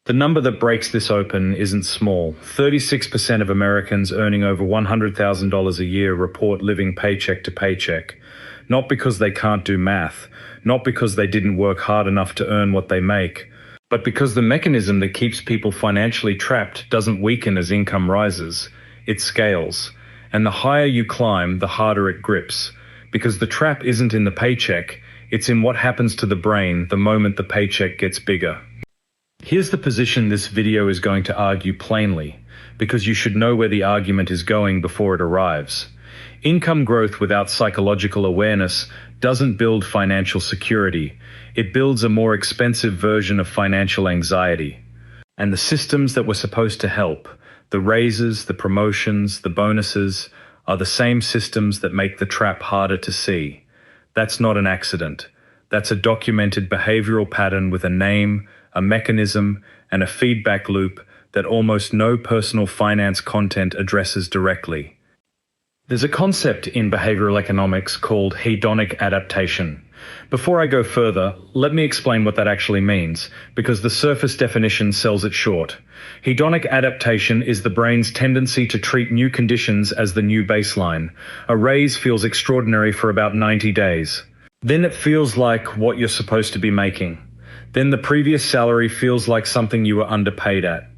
The number that breaks this open isn't small. 36% of Americans earning over $100,000 a year report living paycheck to paycheck. Not because they can't do math, not because they didn't work hard enough to earn what they make, but because the mechanism that keeps people financially trapped doesn't weaken as income rises. It scales. And the higher you climb, the harder it grips. Because the trap isn't in the paycheck, it's in what happens to the brain the moment the paycheck gets bigger. Here's the position this video is going to argue plainly, because you should know where the argument is going before it arrives. Income growth without psychological awareness doesn't build financial security. It builds a more expensive version of financial anxiety. And the systems that were supposed to help, the raises, the promotions, the bonuses, are the same systems that make the trap harder to see. That's not an accident. That's a documented behavioral pattern with a name, a mechanism, and a feedback loop that almost no personal finance content addresses directly. There's a concept in behavioral economics called hedonic adaptation. Before I go further, let me explain what that actually means, because the surface definition sells it short. Hedonic adaptation is the brain's tendency to treat new conditions as the new baseline. A raise feels extraordinary for about 90 days. Then it feels like what you're supposed to be making. Then the previous salary feels like something you were underpaid at.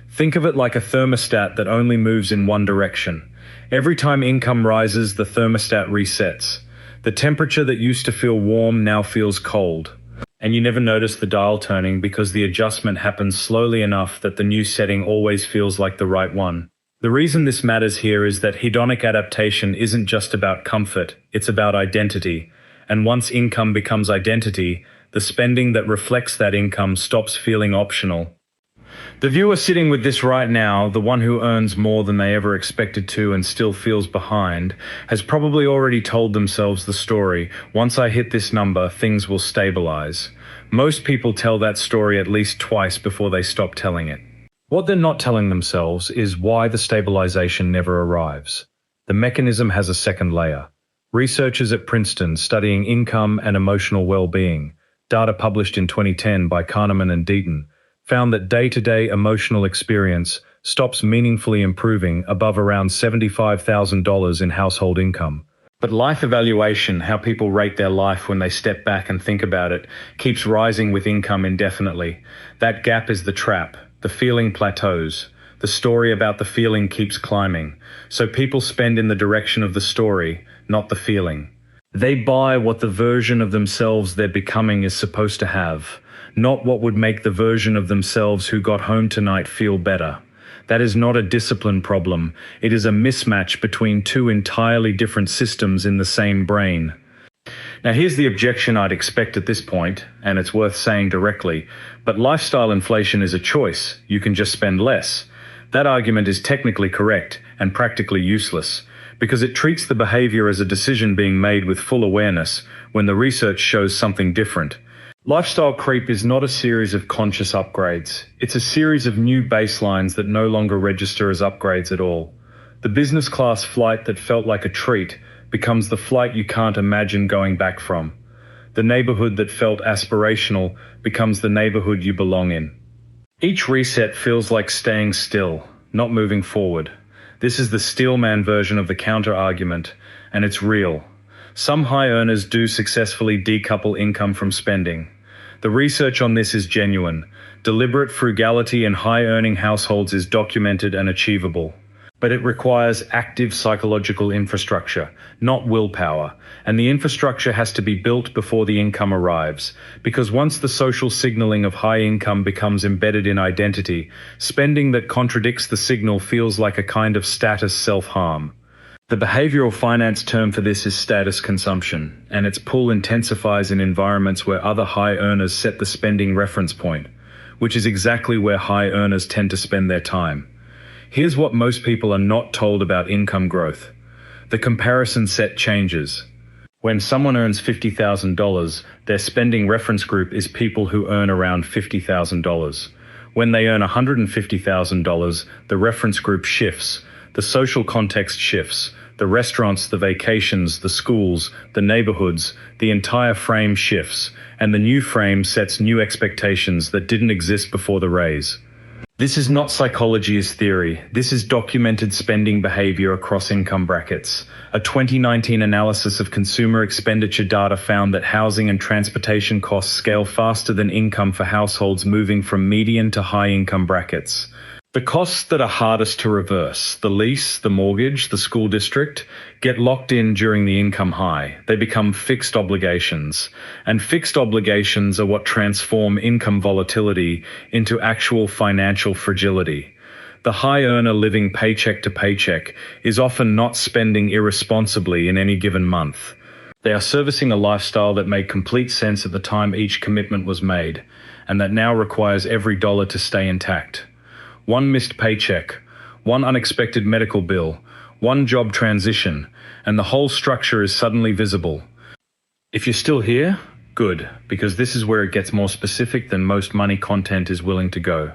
Think of it like a thermostat that only moves in one direction. Every time income rises, the thermostat resets. The temperature that used to feel warm now feels cold. And you never notice the dial turning because the adjustment happens slowly enough that the new setting always feels like the right one. The reason this matters here is that hedonic adaptation isn't just about comfort, it's about identity. And once income becomes identity, the spending that reflects that income stops feeling optional. The viewer sitting with this right now, the one who earns more than they ever expected to and still feels behind, has probably already told themselves the story, once I hit this number, things will stabilize. Most people tell that story at least twice before they stop telling it. What they're not telling themselves is why the stabilization never arrives. The mechanism has a second layer. Researchers at Princeton studying income and emotional well-being, data published in 2010 by Kahneman and Deaton, found that day-to-day emotional experience stops meaningfully improving above around $75,000 in household income. But life evaluation, how people rate their life when they step back and think about it, keeps rising with income indefinitely. That gap is the trap. The feeling plateaus. The story about the feeling keeps climbing. So people spend in the direction of the story, not the feeling. They buy what the version of themselves they're becoming is supposed to have, not what would make the version of themselves who got home tonight feel better. That is not a discipline problem. It is a mismatch between two entirely different systems in the same brain. Now here's the objection I'd expect at this point, and it's worth saying directly, but lifestyle inflation is a choice. You can just spend less. That argument is technically correct and practically useless, because it treats the behavior as a decision being made with full awareness when the research shows something different. Lifestyle creep is not a series of conscious upgrades. It's a series of new baselines that no longer register as upgrades at all. The business class flight that felt like a treat becomes the flight you can't imagine going back from. The neighborhood that felt aspirational becomes the neighborhood you belong in. Each reset feels like staying still, not moving forward. This is the Steelman version of the counter-argument, and it's real. Some high earners do successfully decouple income from spending. The research on this is genuine. Deliberate frugality in high-earning households is documented and achievable. But it requires active psychological infrastructure, not willpower, and the infrastructure has to be built before the income arrives, because once the social signaling of high income becomes embedded in identity, spending that contradicts the signal feels like a kind of status self-harm. The behavioral finance term for this is status consumption, and its pull intensifies in environments where other high earners set the spending reference point, which is exactly where high earners tend to spend their time. Here's what most people are not told about income growth. The comparison set changes. When someone earns $50,000, their spending reference group is people who earn around $50,000. When they earn $150,000, the reference group shifts, the social context shifts, The restaurants, the vacations, the schools, the neighborhoods, the entire frame shifts, and the new frame sets new expectations that didn't exist before the raise. This is not psychology as theory. This is documented spending behavior across income brackets. A 2019 analysis of consumer expenditure data found that housing and transportation costs scale faster than income for households moving from median to high income brackets. The costs that are hardest to reverse, the lease, the mortgage, the school district, get locked in during the income high. They become fixed obligations. And fixed obligations are what transform income volatility into actual financial fragility. The high earner living paycheck to paycheck is often not spending irresponsibly in any given month. They are servicing a lifestyle that made complete sense at the time each commitment was made, and that now requires every dollar to stay intact. One missed paycheck, one unexpected medical bill, one job transition, and the whole structure is suddenly visible. If you're still here, good, because this is where it gets more specific than most money content is willing to go.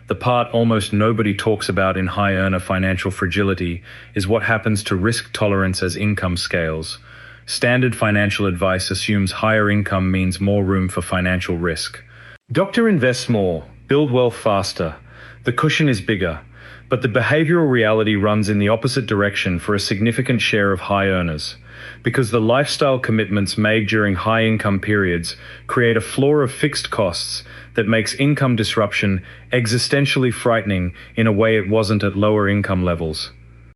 The part almost nobody talks about in high earner financial fragility is what happens to risk tolerance as income scales. Standard financial advice assumes higher income means more room for financial risk. Doctor invests more, build wealth faster. The cushion is bigger, but the behavioral reality runs in the opposite direction for a significant share of high earners, because the lifestyle commitments made during high income periods create a floor of fixed costs that makes income disruption existentially frightening in a way it wasn't at lower income levels.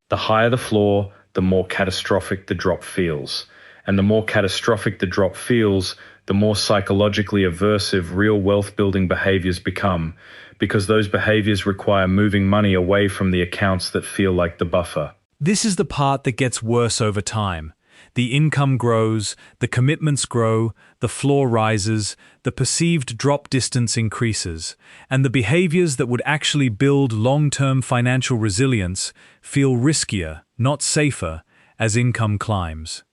The higher the floor, the more catastrophic the drop feels. And the more catastrophic the drop feels, the more psychologically aversive real wealth-building behaviors become, because those behaviors require moving money away from the accounts that feel like the buffer. This is the part that gets worse over time. The income grows, the commitments grow, the floor rises, the perceived drop distance increases, and the behaviors that would actually build long-term financial resilience feel riskier, not safer, as income climbs.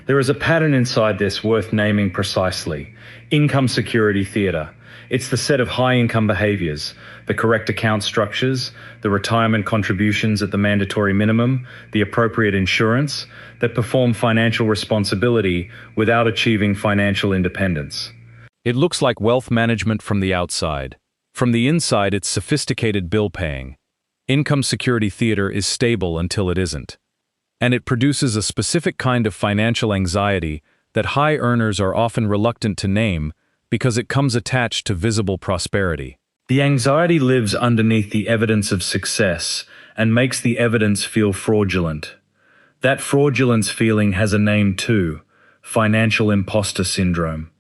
There is a pattern inside this worth naming precisely: income security theater. It's the set of high-income behaviors, the correct account structures, the retirement contributions at the mandatory minimum, the appropriate insurance, that perform financial responsibility without achieving financial independence. It looks like wealth management from the outside. From the inside, it's sophisticated bill paying. Income security theater is stable until it isn't. And it produces a specific kind of financial anxiety that high earners are often reluctant to name because it comes attached to visible prosperity. The anxiety lives underneath the evidence of success and makes the evidence feel fraudulent. That fraudulence feeling has a name too: financial imposter syndrome.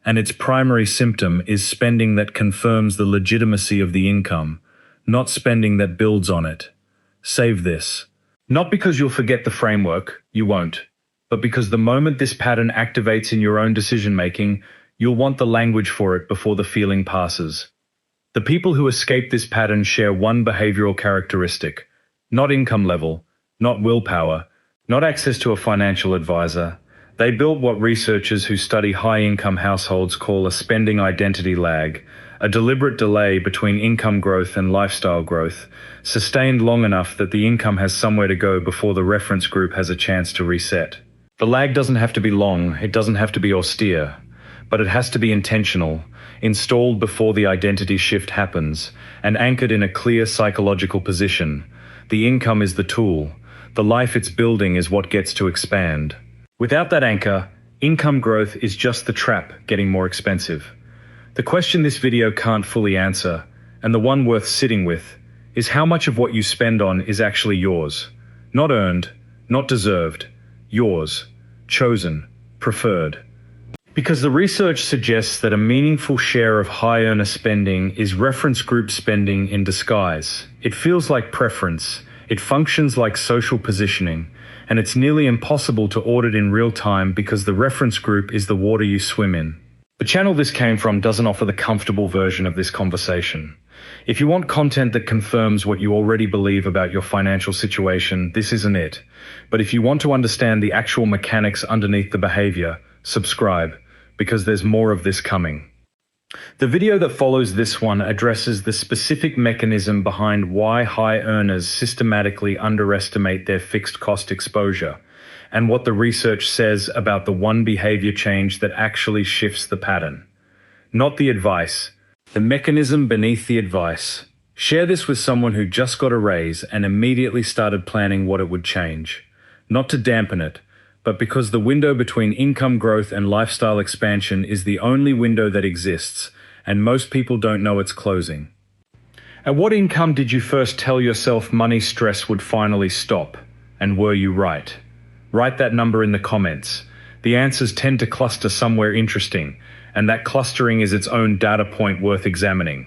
And its primary symptom is spending that confirms the legitimacy of the income, not spending that builds on it. Save this. Not because you'll forget the framework, you won't, but because the moment this pattern activates in your own decision-making, you'll want the language for it before the feeling passes. The people who escape this pattern share one behavioral characteristic: not income level, not willpower, not access to a financial advisor. They built what researchers who study high-income households call a spending identity lag, a deliberate delay between income growth and lifestyle growth, sustained long enough that the income has somewhere to go before the reference group has a chance to reset. The lag doesn't have to be long, it doesn't have to be austere, but it has to be intentional, installed before the identity shift happens, and anchored in a clear psychological position. The income is the tool. The life it's building is what gets to expand. Without that anchor, income growth is just the trap getting more expensive. The question this video can't fully answer, and the one worth sitting with, is how much of what you spend on is actually yours. Not earned, not deserved, yours, chosen, preferred. Because the research suggests that a meaningful share of high earner spending is reference group spending in disguise. It feels like preference, it functions like social positioning, and it's nearly impossible to audit in real time because the reference group is the water you swim in. The channel this came from doesn't offer the comfortable version of this conversation. If you want content that confirms what you already believe about your financial situation, this isn't it. But if you want to understand the actual mechanics underneath the behavior, subscribe, because there's more of this coming. The video that follows this one addresses the specific mechanism behind why high earners systematically underestimate their fixed cost exposure, and what the research says about the one behavior change that actually shifts the pattern. Not the advice, the mechanism beneath the advice. Share this with someone who just got a raise and immediately started planning what it would change. Not to dampen it, but because the window between income growth and lifestyle expansion is the only window that exists, and most people don't know it's closing. At what income did you first tell yourself money stress would finally stop? And were you right? Write that number in the comments. The answers tend to cluster somewhere interesting, and that clustering is its own data point worth examining.